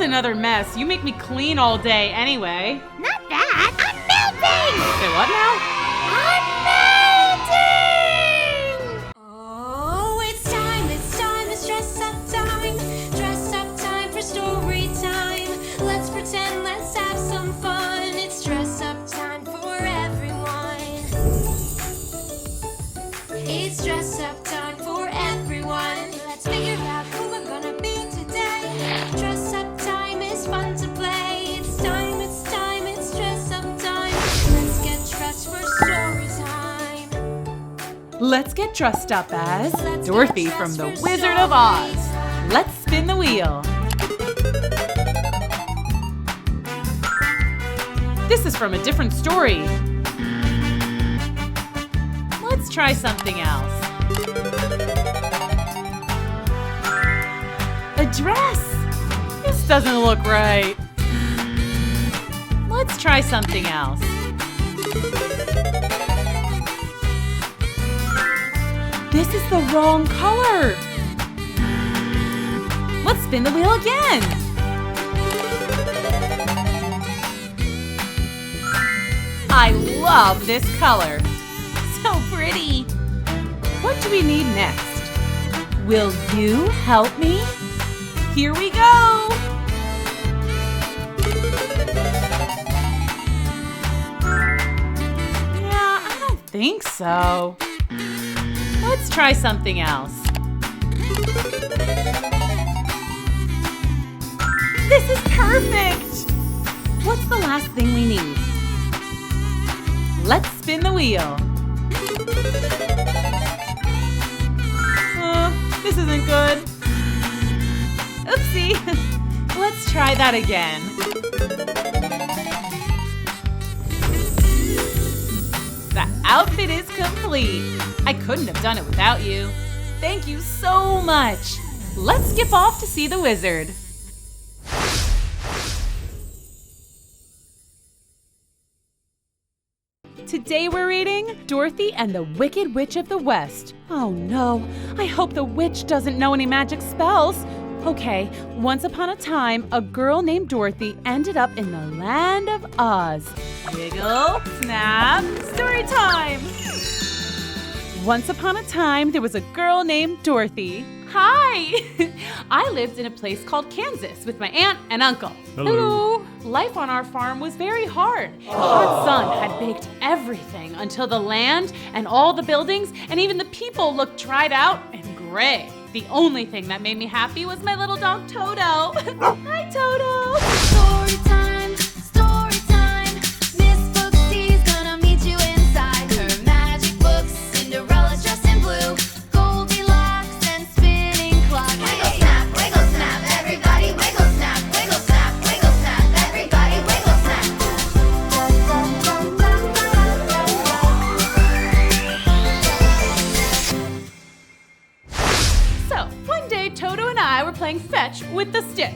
another mess. You make me clean all day anyway. Not that. I'm melting! Say what now? I'm melting! Oh, it's dress up time. Dress up time for story time. Let's pretend, let's have some fun. It's dress up time for everyone. It's dress up time for everyone. Let's figure out who we're gonna be today. Dress up time is fun to play. It's time, it's dress up time. Let's get dressed for story time. Let's get dressed up as Dorothy from the Wizard of Oz. Let's spin the wheel. This is from a different story. Let's try something else. A dress. This doesn't look right. Let's try something else. This is the wrong color. Let's spin the wheel again. I love this color. So pretty. What do we need next? Will you help me? Here we go. Yeah, I don't think so. Let's try something else. This is perfect! What's the last thing we need? Let's spin the wheel. This isn't good. Oopsie. Let's try that again. The outfit is complete. I couldn't have done it without you. Thank you so much. Let's skip off to see the wizard. Today we're reading Dorothy and the Wicked Witch of the West. Oh no, I hope the witch doesn't know any magic spells. Okay, once upon a time, a girl named Dorothy ended up in the land of Oz. Wiggle, snap, story time! Once upon a time, there was a girl named Dorothy. Hi! I lived in a place called Kansas with my aunt and uncle. Hello. Life on our farm was very hard. The hot sun had baked everything until the land and all the buildings and even the people looked dried out and gray. The only thing that made me happy was my little dog Toto. Hi, Toto! Story time, Miss Booksy's gonna meet you inside her magic books. Cinderella dressed in blue, Goldilocks and spinning clock. Wiggle snap, everybody wiggle snap, everybody wiggle snap. So, one day Toto and I were playing fetch with the stick.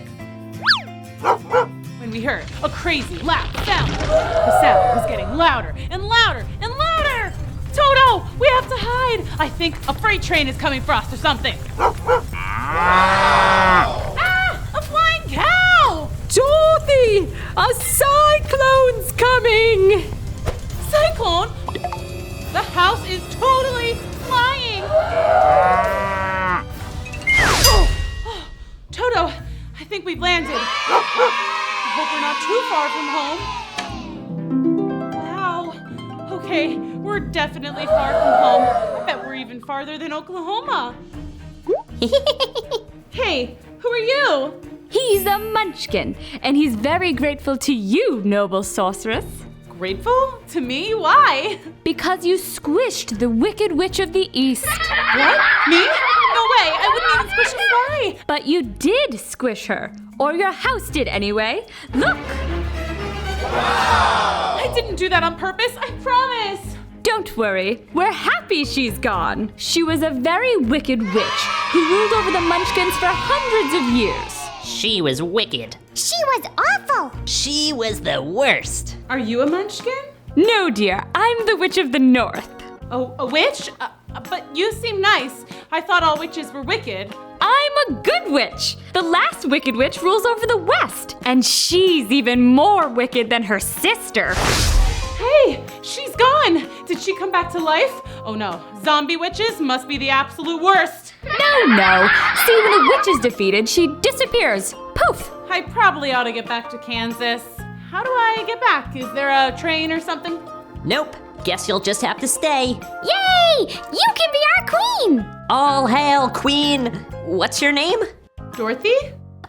When we heard a crazy loud sound. The sound was getting louder and louder and louder. Toto, we have to hide. I think a freight train is coming for us or something. Ah, a flying cow! Dorothy, a cyclone's coming! Cyclone? The house is totally flying. Oh, Toto, I think we've landed. I hope we're not too far from home. Wow. Okay, we're definitely far from home. I bet we're even farther than Oklahoma. Hey, who are you? He's a munchkin, and he's very grateful to you, noble sorceress. Grateful? To me? Why? Because you squished the Wicked Witch of the East. What? Me? No way, I wouldn't even squish a fly. But you did squish her, or your house did anyway. Look! I didn't do that on purpose, I promise. Don't worry, we're happy she's gone. She was a very wicked witch who ruled over the Munchkins for hundreds of years. She was wicked. She was awful. She was the worst. Are you a munchkin? No, dear, I'm the Witch of the North. Oh, a witch? But you seem nice. I thought all witches were wicked. I'm a good witch. The last wicked witch rules over the West, and she's even more wicked than her sister. Hey, she's gone. Did she come back to life? Oh no, zombie witches must be the absolute worst. No. See, when a witch is defeated, she disappears. Poof! I probably ought to get back to Kansas. How do I get back? Is there a train or something? Nope. Guess you'll just have to stay. Yay! You can be our queen! All hail, Queen. What's your name? Dorothy?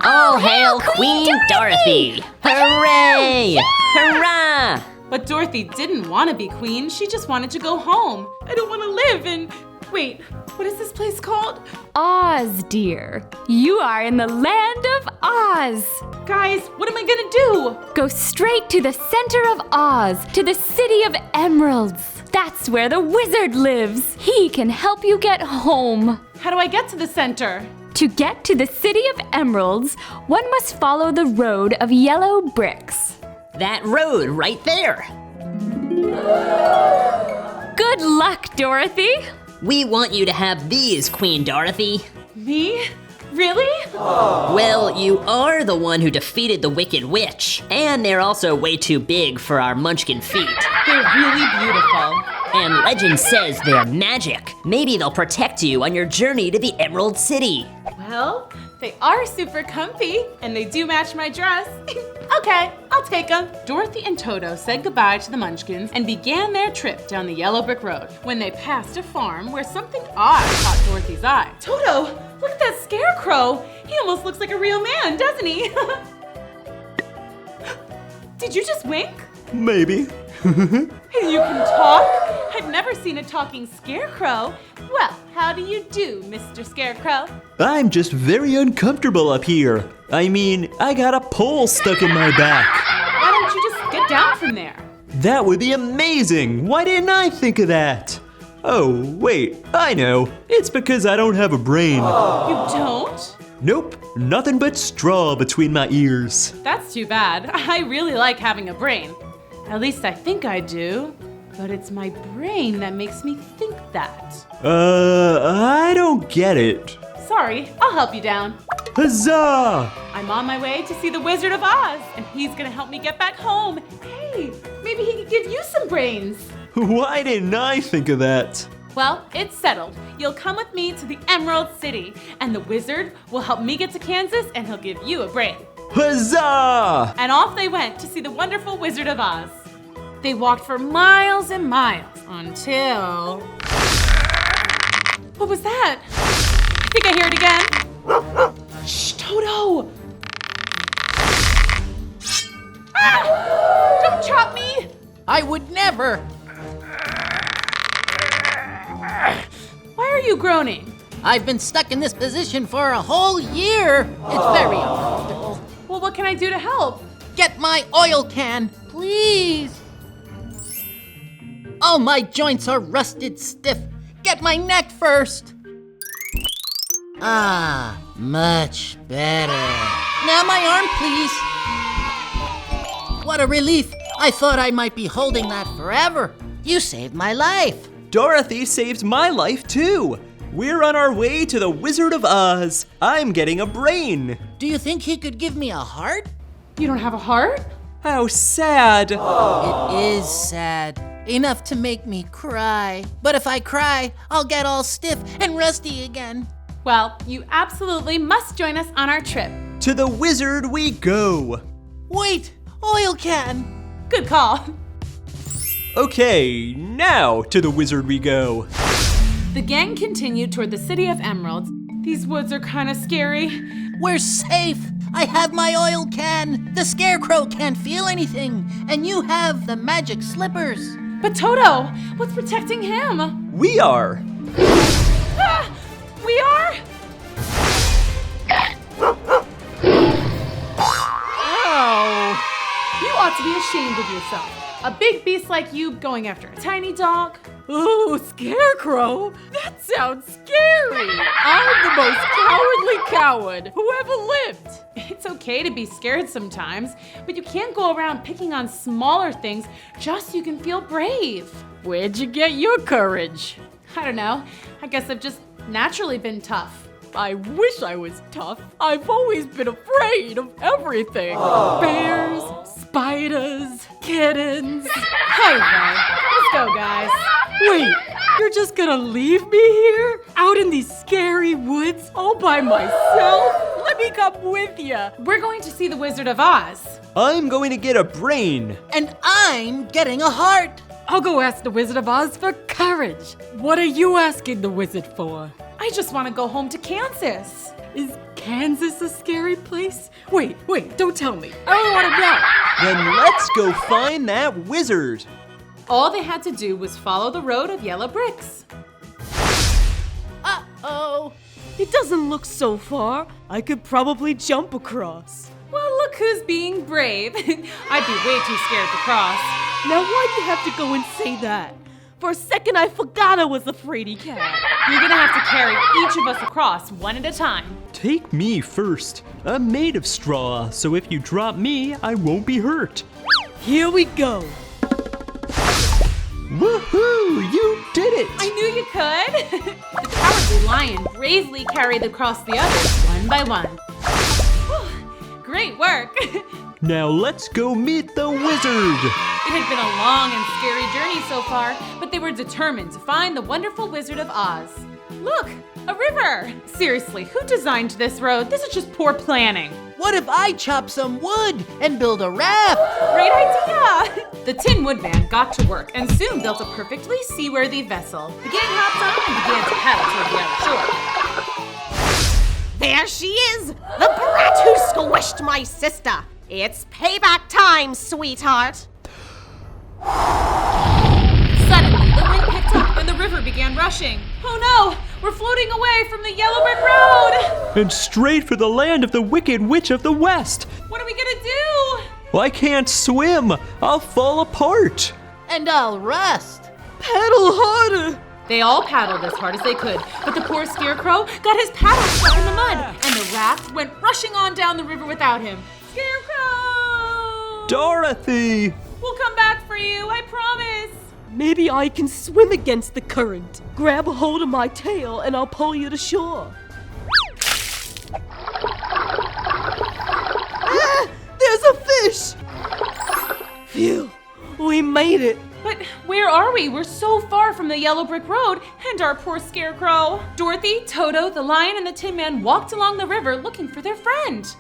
All hail, Queen Dorothy! Hooray! Hurrah! But Dorothy didn't want to be queen. She just wanted to go home. I don't want to live in... Wait, what is this place called? Oz, dear. You are in the land of Oz. Guys, what am I gonna do? Go straight to the center of Oz, to the City of Emeralds. That's where the wizard lives. He can help you get home. How do I get to the center? To get to the City of Emeralds, one must follow the road of yellow bricks. That road right there. Good luck, Dorothy. We want you to have these, Queen Dorothy. Me? Really? Well, you are the one who defeated the Wicked Witch, and they're also way too big for our munchkin feet. They're really beautiful. And legend says they're magic. Maybe they'll protect you on your journey to the Emerald City. Well, they are super comfy, and they do match my dress. Okay, I'll take them. Dorothy and Toto said goodbye to the Munchkins and began their trip down the yellow brick road when they passed a farm where something odd caught Dorothy's eye. Toto, look at that scarecrow. He almost looks like a real man, doesn't he? Did you just wink? Maybe. You can talk? I've never seen a talking scarecrow. Well, how do you do, Mr. Scarecrow? I'm just very uncomfortable up here. I mean, I got a pole stuck in my back. Why don't you just get down from there? That would be amazing. Why didn't I think of that? Oh, wait, I know. It's because I don't have a brain. You don't? Nope, nothing but straw between my ears. That's too bad. I really like having a brain. At least I think I do. But it's my brain that makes me think that. I don't get it. Sorry, I'll help you down. Huzzah! I'm on my way to see the Wizard of Oz, and he's gonna help me get back home. Hey, maybe he could give you some brains. Why didn't I think of that? Well, it's settled. You'll come with me to the Emerald City, and the wizard will help me get to Kansas, and he'll give you a brain. Huzzah! And off they went to see the wonderful Wizard of Oz. They walked for miles and miles until... What was that? I think I hear it again. Shh, Toto! Ah! Don't chop me! I would never. Why are you groaning? I've been stuck in this position for a whole year. It's very uncomfortable. Well, what can I do to help? Get my oil can, please. All my joints are rusted stiff. Get my neck first. Ah, much better. Now my arm, please. What a relief. I thought I might be holding that forever. You saved my life. Dorothy saved my life too. We're on our way to the Wizard of Oz. I'm getting a brain. Do you think he could give me a heart? You don't have a heart? How sad. It is sad. Enough to make me cry. But if I cry, I'll get all stiff and rusty again. Well, you absolutely must join us on our trip. To the wizard we go. Wait, oil can. Good call. Okay, now to the wizard we go. The gang continued toward the City of Emeralds. These woods are kind of scary. We're safe. I have my oil can. The scarecrow can't feel anything. And you have the magic slippers. But Toto, what's protecting him? We are. Ah, we are? Ow! You ought to be ashamed of yourself. A big beast like you going after a tiny dog? Ooh, Scarecrow? That sounds scary. I'm the most cowardly coward who ever lived. It's okay to be scared sometimes, but you can't go around picking on smaller things just so you can feel brave. Where'd you get your courage? I don't know. I guess I've just naturally been tough. I wish I was tough. I've always been afraid of everything. Bears, spiders, kittens. Hey, Ray. Let's go, guys. Wait, you're just gonna leave me here? Out in these scary woods all by myself? Let me come with you. We're going to see the Wizard of Oz. I'm going to get a brain. And I'm getting a heart. I'll go ask the Wizard of Oz for courage. What are you asking the wizard for? I just want to go home to Kansas. Is Kansas a scary place? Wait, don't tell me. I don't want to know. Then let's go find that wizard. All they had to do was follow the road of yellow bricks. Uh-oh. It doesn't look so far. I could probably jump across. Well, look who's being brave. I'd be way too scared to cross. Now why'd you have to go and say that? For a second I forgot I was a fraidy cat. You're gonna have to carry each of us across one at a time. Take me first. I'm made of straw, so if you drop me, I won't be hurt. Here we go. Woohoo! You did it! I knew you could. The cowardly lion bravely carried across the others one by one. Whew, great work. Now let's go meet the wizard. It had been a long and scary journey so far, but they were determined to find the wonderful Wizard of Oz. Look, a river. Seriously, who designed this road? This is just poor planning. What if I chop some wood and build a raft? Great idea! The Tin Woodman got to work and soon built a perfectly seaworthy vessel. The gang hopped on and began to paddle toward the other shore. There she is! The brat who squished my sister! It's payback time, sweetheart! Suddenly, the wind picked up and the river began rushing. Oh no! We're floating away from the yellow brick road! And straight for the land of the Wicked Witch of the West. What are we gonna do? Well, I can't swim. I'll fall apart. And I'll rust. Paddle harder. They all paddled as hard as they could, but the poor scarecrow got his paddle stuck in the mud, and the raft went rushing on down the river without him. Scarecrow! Dorothy! We'll come back for you, I promise. Maybe I can swim against the current. Grab a hold of my tail and I'll pull you to shore. Ah, there's a fish! Phew, we made it. But where are we? We're so far from the yellow brick road and our poor scarecrow. Dorothy, Toto, the lion, and the Tin Man walked along the river looking for their friend.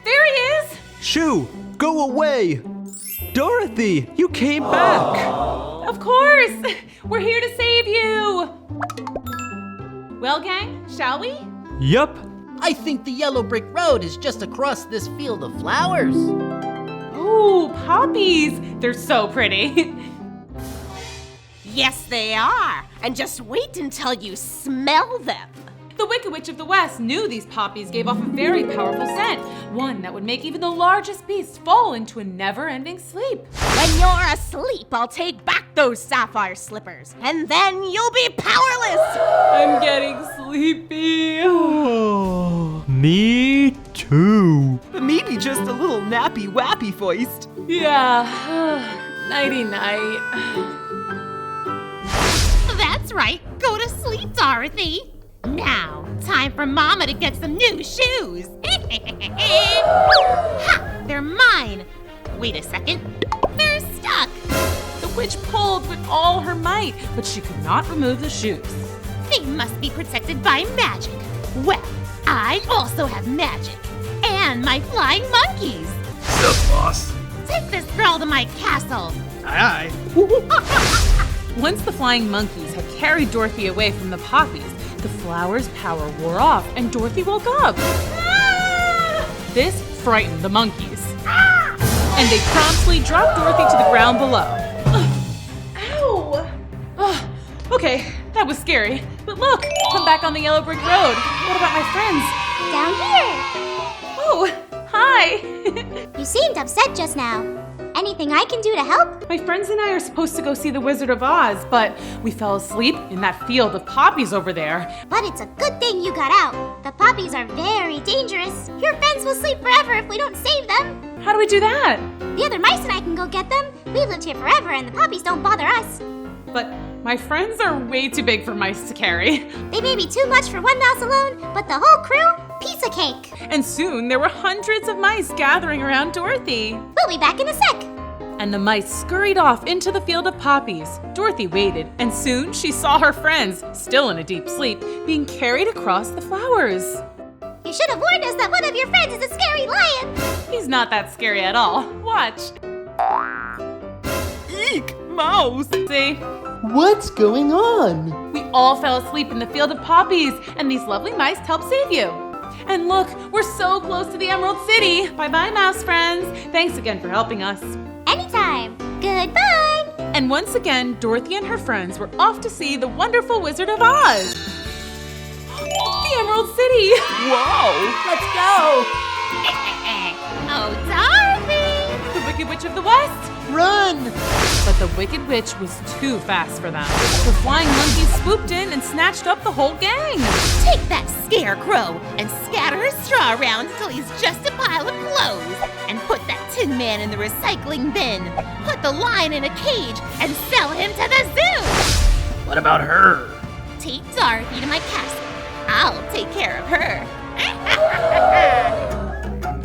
There he is! Shoo! Go away! Dorothy, you came back! Of course! We're here to save you! Well, gang, shall we? Yup. I think the yellow brick road is just across this field of flowers. Ooh, poppies! They're so pretty. Yes, they are! And just wait until you smell them! The Wicked Witch of the West knew these poppies gave off a very powerful scent, one that would make even the largest beasts fall into a never-ending sleep. When you're asleep, I'll take back those sapphire slippers, and then you'll be powerless! I'm getting sleepy. Oh, me too. Maybe just a little nappy-wappy voiced. Yeah. Nighty-night. That's right. Go to sleep, Dorothy. Now, time for Mama to get some new shoes. Ha! They're mine. Wait a second. They're stuck. The witch pulled with all her might, but she could not remove the shoes. They must be protected by magic. Well, I also have magic. And my flying monkeys. Sup, boss? Take this girl to my castle. Aye. Once the flying monkeys had carried Dorothy away from the poppies, the flower's power wore off and Dorothy woke up. Ah! This frightened the monkeys. Ah! And they promptly dropped Dorothy to the ground below. Ow! Oh, okay, that was scary. But look, I'm back on the yellow brick road. What about my friends? Down here. Oh, hi. You seemed upset just now. Anything I can do to help? My friends and I are supposed to go see the Wizard of Oz, but we fell asleep in that field of poppies over there. But it's a good thing you got out. The poppies are very dangerous. Your friends will sleep forever if we don't save them. How do we do that? The other mice and I can go get them. We've lived here forever and the poppies don't bother us. But My friends are way too big for mice to carry. They may be too much for one mouse alone, but the whole crew, piece of cake. And soon there were hundreds of mice gathering around Dorothy. We'll be back in a sec. And the mice scurried off into the field of poppies. Dorothy waited, and soon she saw her friends, still in a deep sleep, being carried across the flowers. You should have warned us that one of your friends is a scary lion. He's not that scary at all. Watch. Eek! Mouse! See? What's going on? We all fell asleep in the field of poppies, and these lovely mice helped save you. And look, we're so close to the Emerald City. Bye-bye, mouse friends. Thanks again for helping us. Anytime. Goodbye. And once again, Dorothy and her friends were off to see the wonderful Wizard of Oz. The Emerald City. Wow! Let's go! Oh, Dorothy! The Wicked Witch of the West. Run! But the Wicked Witch was too fast for them. The flying monkeys swooped in and snatched up the whole gang. Take that scarecrow and scatter his straw around until he's just a pile of clothes. And put that Tin Man in the recycling bin. Put the lion in a cage and sell him to the zoo. What about her? Take Dorothy to my castle. I'll take care of her.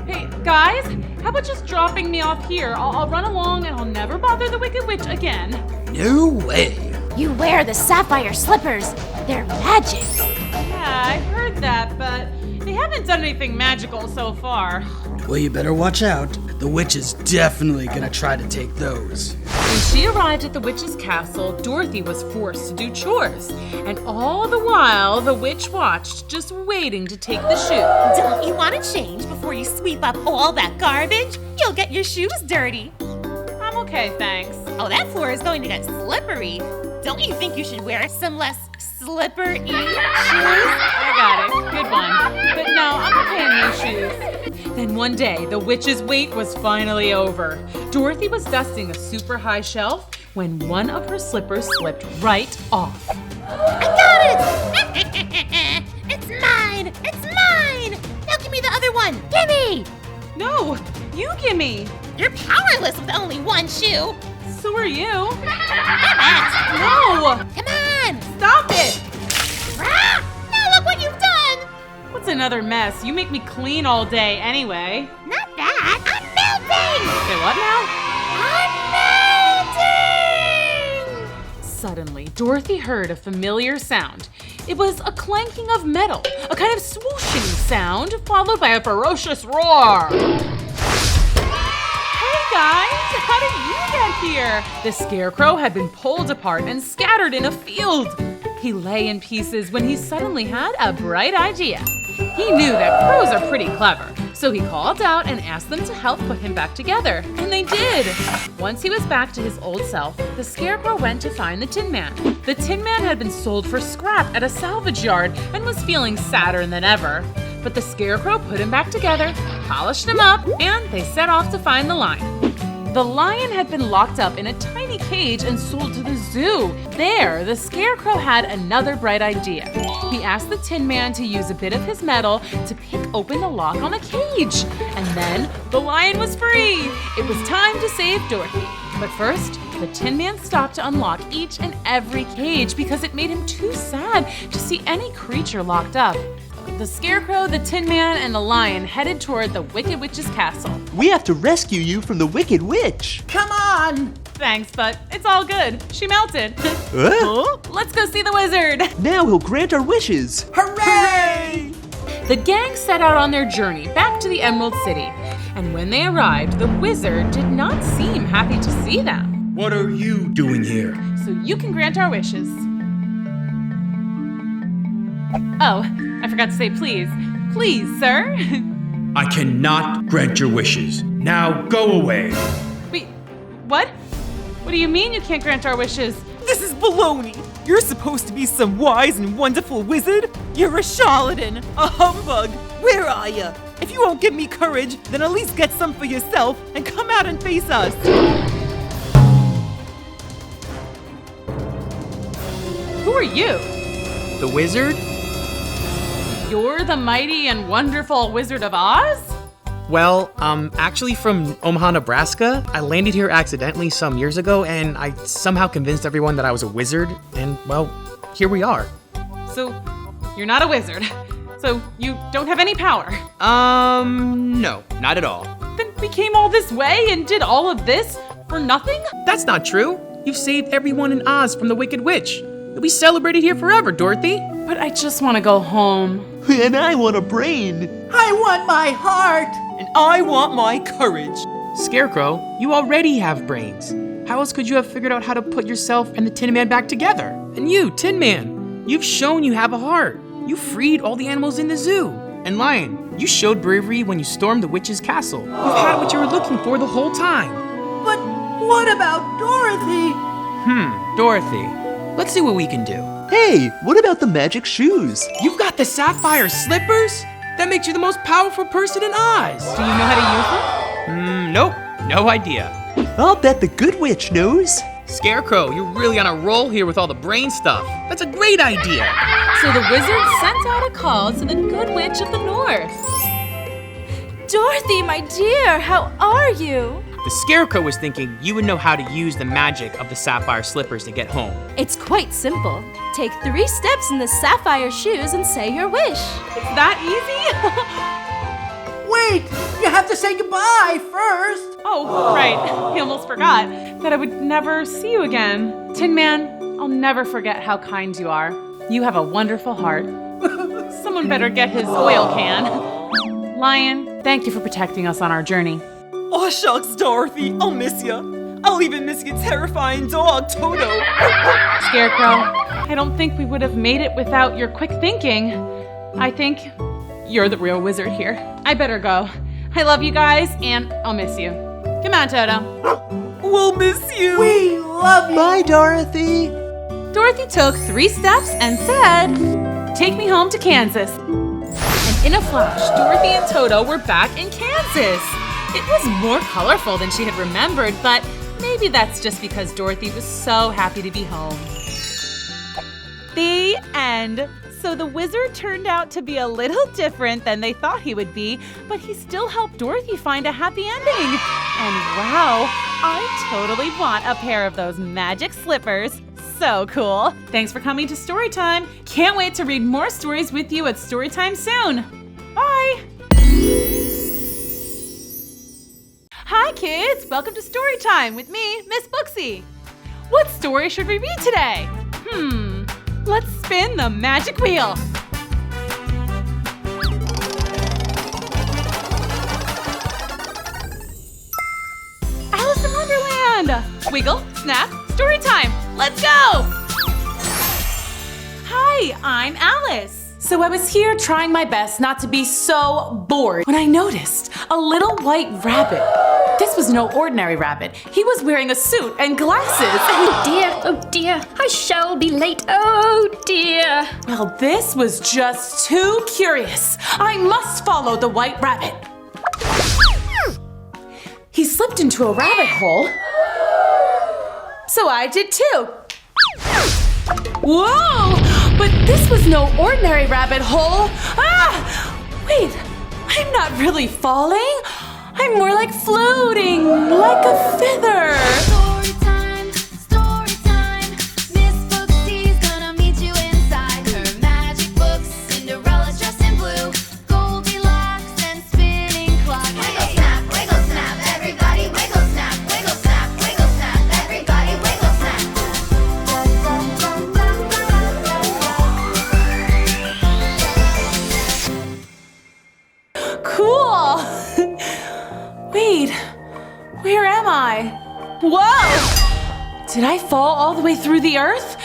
Hey, guys, how about just dropping me off here? I'll run along and I'll never bother the Wicked Witch again. No way! You wear the sapphire slippers. They're magic. Yeah, I heard that, but they haven't done anything magical so far. Well, you better watch out. The witch is definitely gonna try to take those. When she arrived at the witch's castle, Dorothy was forced to do chores. And all the while, the witch watched, just waiting to take the shoe. Don't you want to change before you sweep up all that garbage? You'll get your shoes dirty. I'm okay, thanks. Oh, that floor is going to get slippery. Don't you think you should wear some less slippery shoes? I got it. Good one. But no, I'm okay in these shoes. Then one day, the witch's wait was finally over. Dorothy was dusting a super high shelf when one of her slippers slipped right off. I got it! It's mine! It's mine! Now give me the other one! Gimme! No, you gimme. You're powerless with only one shoe. So are you. Damn it! No! Come on! Stop it! Ah! Now look what you've done! What's another mess? You make me clean all day anyway. Not that! I'm melting! Say what now? I'm melting! Suddenly, Dorothy heard a familiar sound. It was a clanking of metal, a kind of swooshing sound, followed by a ferocious roar. Hey guys, how did you get here? The scarecrow had been pulled apart and scattered in a field. He lay in pieces when he suddenly had a bright idea. He knew that crows are pretty clever, so he called out and asked them to help put him back together, and they did. Once he was back to his old self, the scarecrow went to find the Tin Man. The Tin Man had been sold for scrap at a salvage yard and was feeling sadder than ever. But the scarecrow put him back together, polished him up, and they set off to find the lion. The lion had been locked up in a tiny cage and sold to the zoo. There, the scarecrow had another bright idea. He asked the Tin Man to use a bit of his metal to pick open the lock on the cage. And then the lion was free. It was time to save Dorothy. But first, the Tin Man stopped to unlock each and every cage because it made him too sad to see any creature locked up. The Scarecrow, the Tin Man, and the Lion headed toward the Wicked Witch's castle. We have to rescue you from the Wicked Witch. Come on! Thanks, but it's all good. She melted. Huh? Let's go see the wizard. Now he'll grant our wishes. Hooray! The gang set out on their journey back to the Emerald City. And when they arrived, the wizard did not seem happy to see them. What are you doing here? So you can grant our wishes. Oh, I forgot to say please. Please, sir. I cannot grant your wishes. Now go away. Wait, what? What do you mean you can't grant our wishes? This is baloney! You're supposed to be some wise and wonderful wizard? You're a charlatan, a humbug! Where are you? If you won't give me courage, then at least get some for yourself and come out and face us! Who are you? The wizard? You're the mighty and wonderful Wizard of Oz? Well, I'm actually from Omaha, Nebraska. I landed here accidentally some years ago, and I somehow convinced everyone that I was a wizard, and, well, here we are. So, you're not a wizard. So, you don't have any power. No, not at all. Then we came all this way and did all of this for nothing? That's not true. You've saved everyone in Oz from the Wicked Witch. You'll be celebrated here forever, Dorothy. But I just want to go home. And I want a brain. I want my heart. And I want my courage. Scarecrow, you already have brains. How else could you have figured out how to put yourself and the Tin Man back together? And you, Tin Man, you've shown you have a heart. You freed all the animals in the zoo. And Lion, you showed bravery when you stormed the witch's castle. You've had what you were looking for the whole time. But what about Dorothy? Dorothy, let's see what we can do. Hey, what about the magic shoes? You've got the sapphire slippers? That makes you the most powerful person in Oz. Do you know how to use them? Nope, no idea. I'll bet the good witch knows. Scarecrow, you're really on a roll here with all the brain stuff. That's a great idea. So the wizard sent out a call to the Good Witch of the North. Dorothy, my dear, how are you? The Scarecrow was thinking you would know how to use the magic of the sapphire slippers to get home. It's quite simple. Take 3 steps in the sapphire shoes and say your wish. It's that easy? Wait, you have to say goodbye first. Oh, right. I almost forgot that I would never see you again. Tin Man, I'll never forget how kind you are. You have a wonderful heart. Someone better get his oil can. Lion, thank you for protecting us on our journey. Oh, shucks, Dorothy. I'll miss you. I'll even miss your terrifying dog, Toto. Scarecrow, I don't think we would have made it without your quick thinking. I think you're the real wizard here. I better go. I love you guys, and I'll miss you. Come on, Toto. We'll miss you. We love you. Bye, Dorothy. Dorothy took 3 steps and said, "Take me home to Kansas." And in a flash, Dorothy and Toto were back in Kansas. It was more colorful than she had remembered, but maybe that's just because Dorothy was so happy to be home. The end. So the wizard turned out to be a little different than they thought he would be, but he still helped Dorothy find a happy ending. And wow, I totally want a pair of those magic slippers. So cool. Thanks for coming to Storytime. Can't wait to read more stories with you at Storytime soon. Bye. Hi kids, welcome to Storytime with me, Miss Booksy. What story should we read today? Let's spin the magic wheel. Alice in Wonderland. Wiggle, snap, story time. Let's go. Hi, I'm Alice. So I was here trying my best not to be so bored when I noticed a little white rabbit. This was no ordinary rabbit. He was wearing a suit and glasses. Oh dear, I shall be late. Oh dear. Well, this was just too curious. I must follow the white rabbit. He slipped into a rabbit hole. So I did too. Whoa! But this was no ordinary rabbit hole. Wait, I'm not really falling. I'm more like floating, like a feather. Storytime, storytime. Miss Booksy's gonna meet you inside her magic books. Cinderella's dressed in blue, Goldilocks and spinning clock. Wiggle snap, everybody wiggle snap, everybody wiggle snap. Cool. Wait, where am I? Whoa! Did I fall all the way through the earth?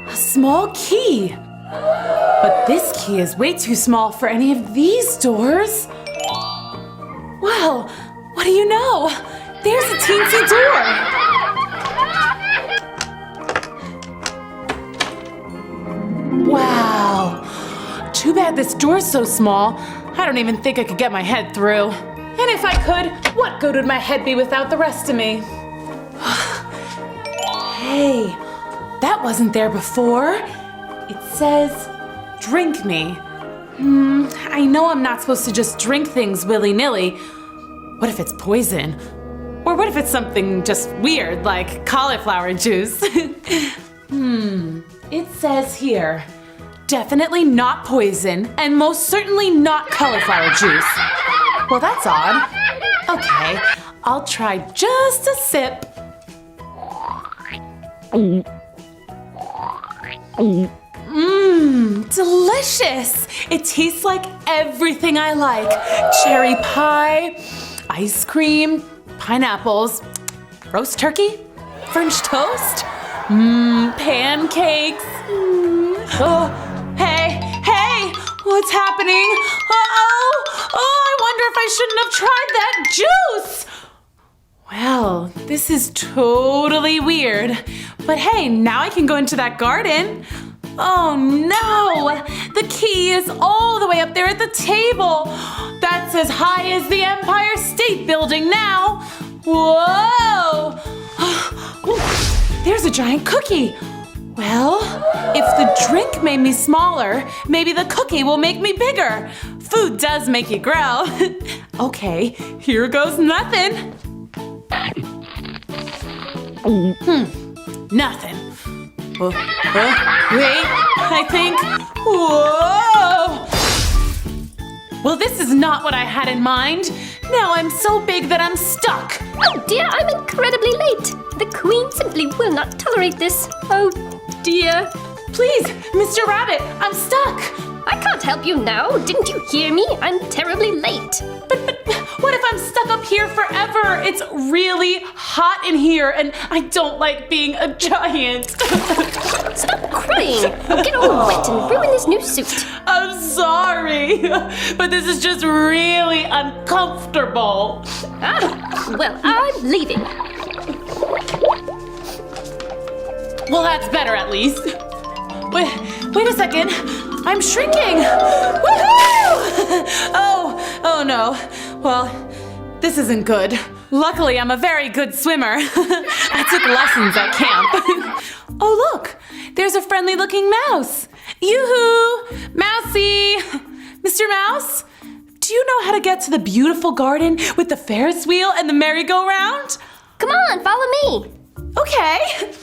A small key. But this key is way too small for any of these doors. Well, what do you know? There's a teensy door. Wow. Too bad this door's so small. I don't even think I could get my head through. And if I could, what good would my head be without the rest of me? Hey, that wasn't there before. It says, drink me. I know I'm not supposed to just drink things willy-nilly. What if it's poison? Or what if it's something just weird, like cauliflower juice? It says here, definitely not poison, and most certainly not cauliflower juice. Well, that's odd. Okay, I'll try just a sip. Delicious! It tastes like everything I like. Cherry pie, ice cream, pineapples, roast turkey, French toast, pancakes. Oh, hey, what's happening? I wonder if I shouldn't have tried that juice. Well, this is totally weird. But hey, now I can go into that garden. Oh no! The key is all the way up there at the table. That's as high as the Empire State Building now. Whoa! There's a giant cookie. Well, if the drink made me smaller, maybe the cookie will make me bigger. Food does make you grow. Okay, here goes nothing. Nothing. Wait, I think. Whoa! Well, this is not what I had in mind. Now I'm so big that I'm stuck. Oh dear, I'm incredibly late. The Queen simply will not tolerate this. Oh dear. Please, Mr. Rabbit, I'm stuck. I can't help you now. Didn't you hear me? I'm terribly late. But what if I'm stuck up here forever? It's really hot in here, and I don't like being a giant. Stop crying. I'll get all wet and ruin this new suit. I'm sorry, but this is just really uncomfortable. Well, I'm leaving. Well, that's better at least. Wait a second. I'm shrinking. Woohoo! Oh no. Well, this isn't good. Luckily, I'm a very good swimmer. I took lessons at camp. Oh, look. There's a friendly-looking mouse. Yoo-hoo! Mousy! Mr. Mouse? Do you know how to get to the beautiful garden with the Ferris wheel and the merry-go-round? Come on, follow me. Okay.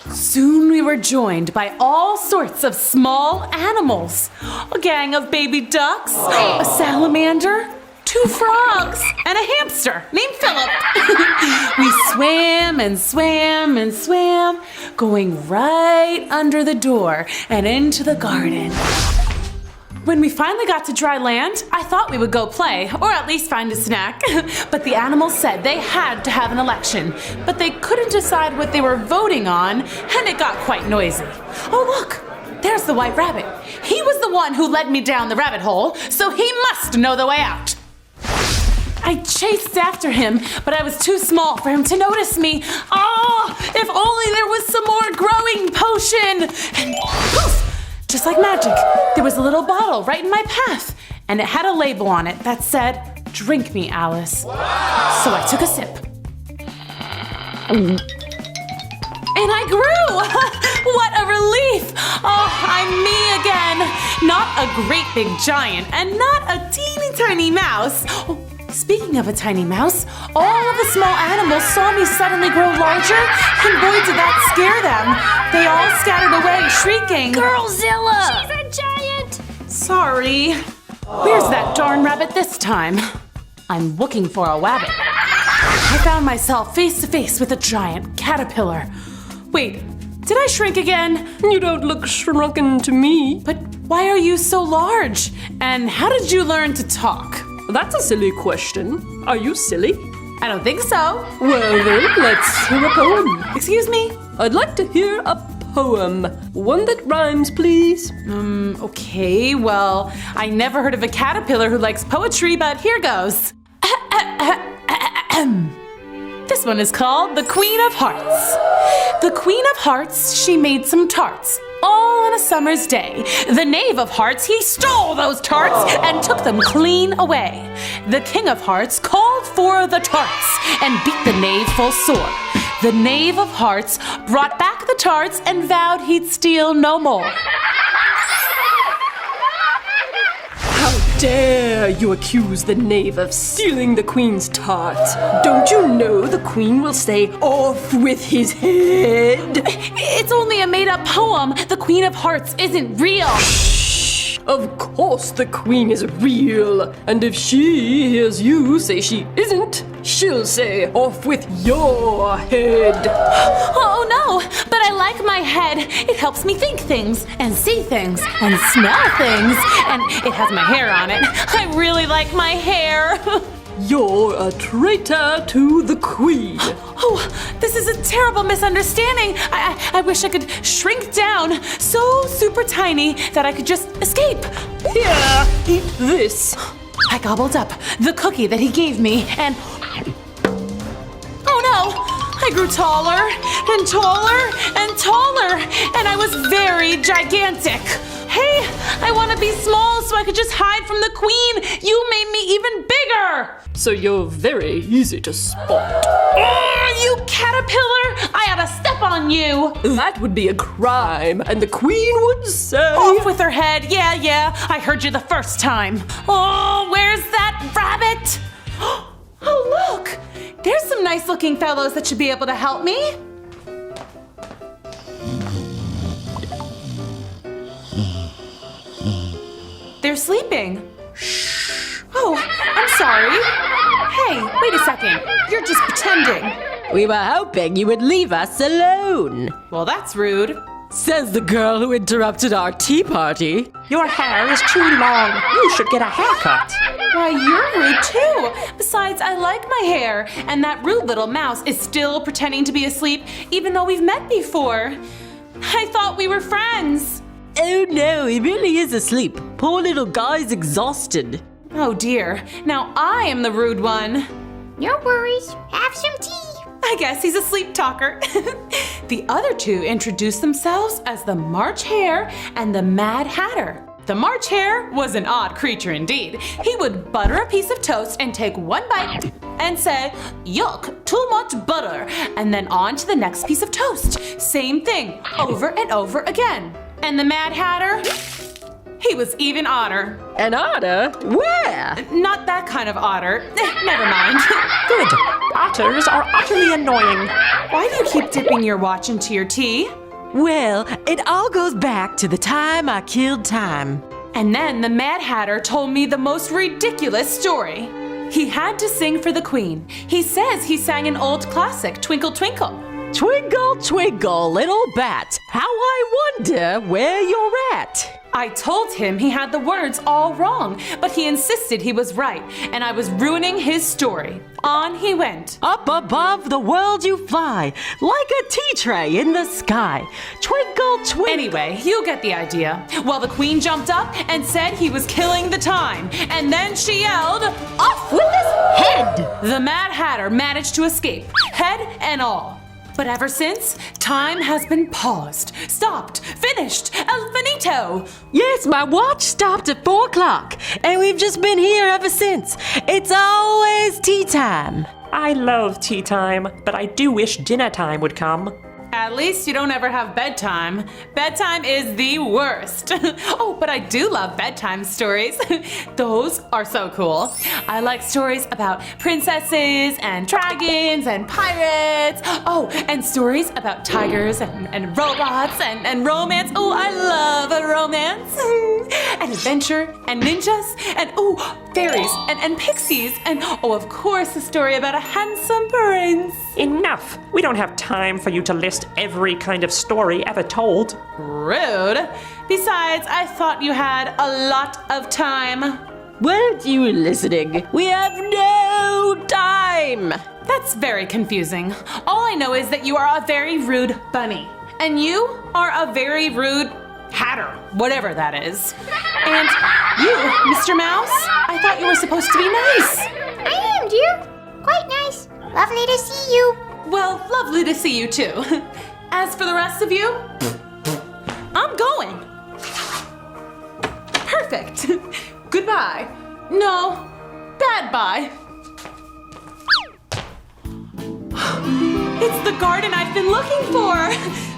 Soon we were joined by all sorts of small animals. A gang of baby ducks, a salamander, 2 frogs, and a hamster named Philip. We swam and swam and swam, going right under the door and into the garden. When we finally got to dry land, I thought we would go play, or at least find a snack. But the animals said they had to have an election, but they couldn't decide what they were voting on, and it got quite noisy. Oh look, there's the white rabbit. He was the one who led me down the rabbit hole, so he must know the way out. I chased after him, but I was too small for him to notice me. Oh, if only there was some more growing potion! And poof! Just like magic, there was a little bottle right in my path, and it had a label on it that said, "Drink me, Alice." Wow. So I took a sip. And I grew! What a relief! Oh, I'm me again. Not a great big giant, and not a teeny tiny mouse. Oh, speaking of a tiny mouse, all of the small animals saw me suddenly grow larger, and boy did that scare them. They all scattered away, shrieking, Girlzilla! She's a giant! Sorry. Where's that darn rabbit this time? I'm looking for a wabbit. I found myself face to face with a giant caterpillar. Wait, did I shrink again? You don't look shrunken to me. But why are you so large? And how did you learn to talk? That's a silly question. Are you silly? I don't think so. Well then, let's hear a poem. Excuse me? I'd like to hear a poem. One that rhymes, please. Okay, well, I never heard of a caterpillar who likes poetry, but here goes. This one is called The Queen of Hearts. The Queen of Hearts, she made some tarts, all on a summer's day. The Knave of Hearts, he stole those tarts and took them clean away. The King of Hearts called for the tarts and beat the Knave full sore. The Knave of Hearts brought back the tarts and vowed he'd steal no more. dare you accuse the knave of stealing the queen's tart? Don't you know the queen will say, off with his head? It's only a made-up poem. The Queen of Hearts isn't real. Of course the queen is real, and if she hears you say she isn't, she'll say, off with your head. Oh no, but I like my head. It helps me think things, and see things, and smell things, and it has my hair on it. I really like my hair. You're a traitor to the queen. Oh, this is a terrible misunderstanding. I wish I could shrink down so super tiny that I could just escape. Here, eat this. I gobbled up the cookie that he gave me and... Oh no! I grew taller and taller and taller, and I was very gigantic. Hey, I want to be small so I could just hide from the queen. You made me even bigger. So you're very easy to spot. You caterpillar! I ought to step on you. That would be a crime, and the queen would say... Off with her head. Yeah, I heard you the first time. Oh, where's that rabbit? Oh, look! There's some nice-looking fellows that should be able to help me. They're sleeping. Shh. Oh, I'm sorry. Hey, wait a second. You're just pretending. We were hoping you would leave us alone. Well, that's rude. Says the girl who interrupted our tea party. Your hair is too long. You should get a haircut. Why, you're rude too. Besides, I like my hair. And that rude little mouse is still pretending to be asleep, even though we've met before. I thought we were friends. Oh no, he really is asleep. Poor little guy's exhausted. Oh dear. Now I am the rude one. No worries. Have some tea. I guess he's a sleep talker. The other two introduced themselves as the March Hare and the Mad Hatter. The March Hare was an odd creature indeed. He would butter a piece of toast and take one bite and say, yuck, too much butter, and then on to the next piece of toast. Same thing, over and over again. And the Mad Hatter? He was even odder. An otter? Where? Not that kind of otter. Never mind. Good. Otters are utterly annoying. Why do you keep dipping your watch into your tea? Well, it all goes back to the time I killed time. And then the Mad Hatter told me the most ridiculous story. He had to sing for the queen. He says he sang an old classic, Twinkle Twinkle. Twinkle, twinkle, little bat, how I wonder where you're at. I told him he had the words all wrong, but he insisted he was right, and I was ruining his story. On he went. Up above the world you fly, like a tea tray in the sky. Twinkle, twinkle. Anyway, you get the idea. Well, the queen jumped up and said he was killing the time, and then she yelled, off with his head! The Mad Hatter managed to escape, head and all. But ever since, time has been paused, stopped, finished, el finito. Yes, my watch stopped at 4 o'clock, and we've just been here ever since. It's always tea time. I love tea time, but I do wish dinner time would come. At least you don't ever have bedtime. Bedtime is the worst. Oh, but I do love bedtime stories. Those are so cool. I like stories about princesses and dragons and pirates. Oh, and stories about tigers and robots and romance. Oh, I love a romance. And adventure and ninjas and fairies and pixies. And of course, a story about a handsome prince. Enough. We don't have time for you to list every kind of story ever told. Rude. Besides, I thought you had a lot of time. Weren't you listening? We have no time. That's very confusing. All I know is that you are a very rude bunny. And you are a very rude hatter, whatever that is. And you, Mr. Mouse, I thought you were supposed to be nice. I am, dear. Quite nice. Lovely to see you. Well, lovely to see you too. As for the rest of you, I'm going. Perfect. Goodbye. No, bad bye. It's the garden I've been looking for.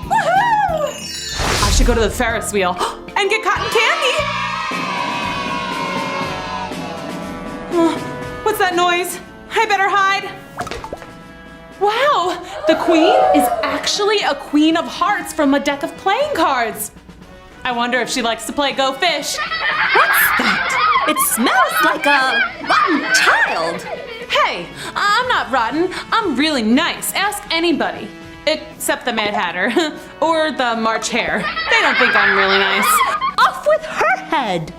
Woohoo! I should go to the Ferris wheel and get cotton candy. What's that noise? I better hide. Wow, the queen is actually a queen of hearts from a deck of playing cards. I wonder if she likes to play Go Fish. What's that? It smells like a rotten child. Hey, I'm not rotten. I'm really nice. Ask anybody. Except the Mad Hatter. Or the March Hare. They don't think I'm really nice. Off with her head.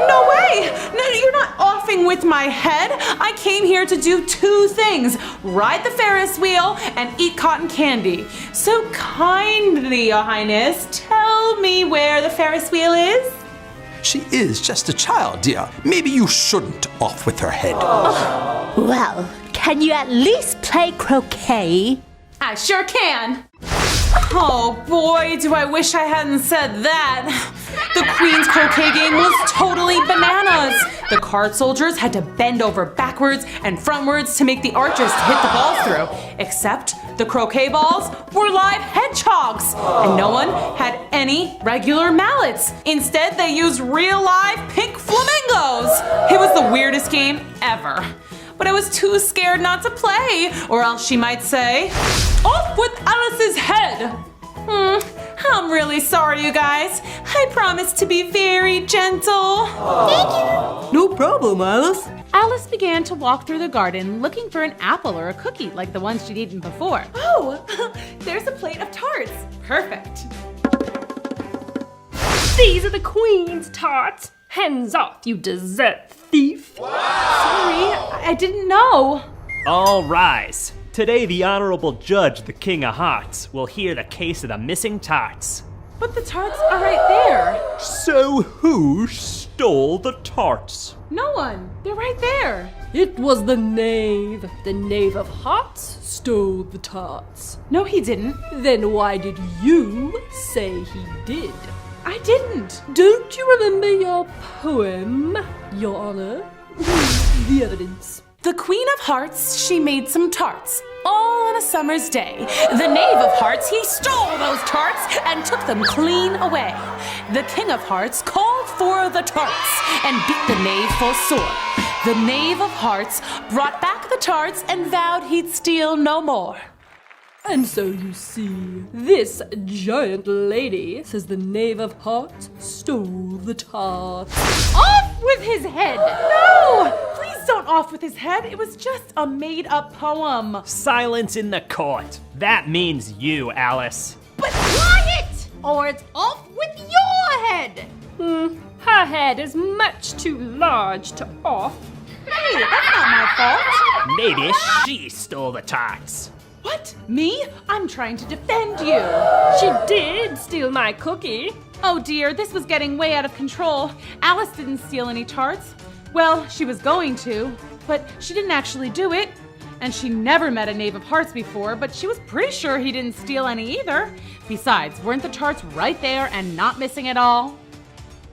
No way! No, you're not offing with my head. I came here to do two things. Ride the Ferris wheel and eat cotton candy. So kindly, Your Highness, tell me where the Ferris wheel is? She is just a child, dear. Maybe you shouldn't off with her head. Well, can you at least play croquet? I sure can. Oh boy, do I wish I hadn't said that. The Queen's croquet game was totally bananas. The card soldiers had to bend over backwards and frontwards to make the archers to hit the balls through. Except the croquet balls were live hedgehogs, and no one had any regular mallets. Instead, they used real live pink flamingos. It was the weirdest game ever. But I was too scared not to play, or else she might say, "Off with Alice's head!" I'm really sorry, you guys. I promised to be very gentle. Thank you. No problem, Alice. Alice began to walk through the garden looking for an apple or a cookie like the ones she'd eaten before. Oh, there's a plate of tarts. Perfect. These are the Queen's tarts. Hands off, you dessert thief. Sorry, I didn't know. All rise. Today, the Honorable Judge, the King of Hearts, will hear the case of the missing tarts. But the tarts are right there. So who stole the tarts? No one. They're right there. It was the knave. The knave of hearts stole the tarts. No, he didn't. Then why did you say he did? I didn't. Don't you remember your poem, Your Honor? The evidence. The Queen of Hearts, she made some tarts, all on a summer's day. The Knave of Hearts, he stole those tarts and took them clean away. The King of Hearts called for the tarts and beat the Knave full sore. The Knave of Hearts brought back the tarts and vowed he'd steal no more. And so you see, this giant lady says the Knave of Hearts stole the tarts. Off with his head! No! Please don't off with his head. It was just a made-up poem. Silence in the court. That means you, Alice. But quiet! Or it's off with your head! Her head is much too large to off. Hey, that's not my fault. Maybe she stole the tarts. What? Me? I'm trying to defend you. She did steal my cookie. Oh dear, this was getting way out of control. Alice didn't steal any tarts. Well, she was going to, but she didn't actually do it. And she never met a Knave of Hearts before, but she was pretty sure he didn't steal any either. Besides, weren't the tarts right there and not missing at all?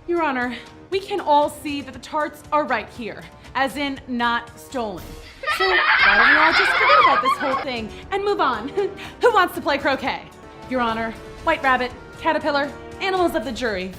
Your Honor, we can all see that the tarts are right here, as in not stolen. So why don't we all just forget about this whole thing and move on? Who wants to play croquet? Your Honor, White Rabbit, Caterpillar, animals of the jury.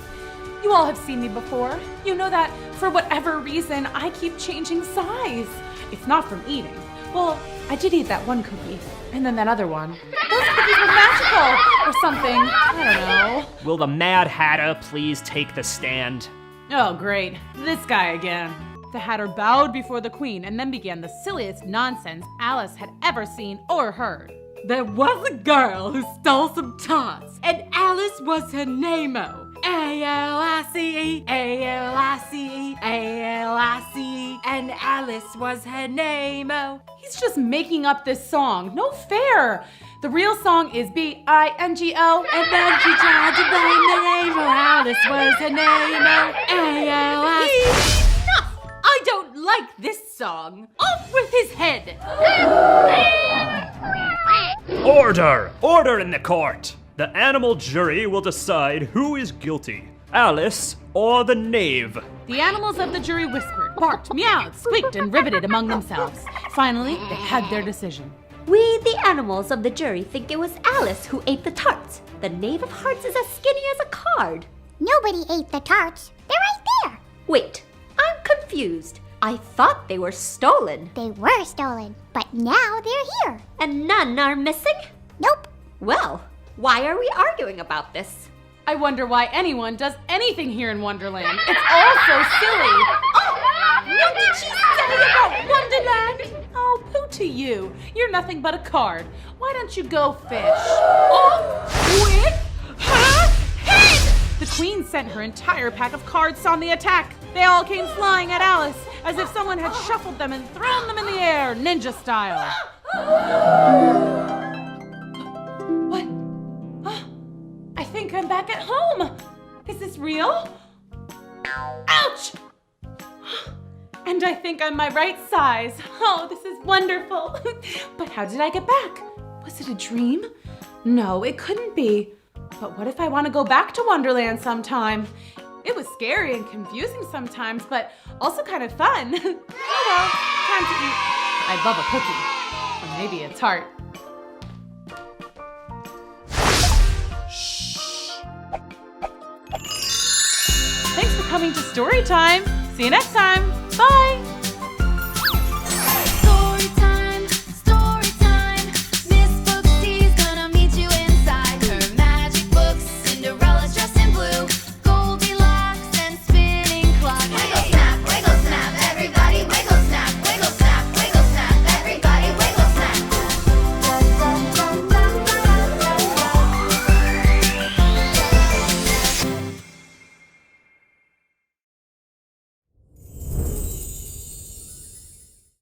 You all have seen me before. You know that for whatever reason, I keep changing size. It's not from eating. Well, I did eat that one cookie, and then that other one. Those cookies were magical or something. I don't know. Will the Mad Hatter please take the stand? Oh, great. This guy again. The Hatter bowed before the Queen and then began the silliest nonsense Alice had ever seen or heard. There was a girl who stole some tarts, and Alice was her name-o. A-L-I-C-E, A-L-I-C-E, A-L-I-C-E, and Alice was her name-o. He's just making up this song. No fair. The real song is B-I-N-G-O, and then she tried to blame the name for Alice was her name-o. A-L-I-C-E. I don't like this song. Off with his head. Order! Order in the court! The animal jury will decide who is guilty, Alice or the Knave. The animals of the jury whispered, barked, meowed, squeaked, and riveted among themselves. Finally, they had their decision. We, the animals of the jury, think it was Alice who ate the tarts. The Knave of Hearts is as skinny as a card. Nobody ate the tarts. They're right there. Wait, I'm confused. I thought they were stolen. They were stolen, but now they're here. And none are missing? Nope. Well, why are we arguing about this? I wonder why anyone does anything here in Wonderland. It's all so silly. What did she say about Wonderland? Oh, pooh to you. You're nothing but a card. Why don't you go fish? Oh, with her head! The queen sent her entire pack of cards on the attack. They all came flying at Alice, as if someone had shuffled them and thrown them in the air, ninja style. What? I think I'm back at home. Is this real? Ouch! And I think I'm my right size. Oh, this is wonderful. But how did I get back? Was it a dream? No, it couldn't be. But what if I want to go back to Wonderland sometime? It was scary and confusing sometimes, but also kind of fun. Oh well, time to eat. I'd love a cookie. Or maybe a tart. Thanks for coming to Storytime. See you next time. Bye.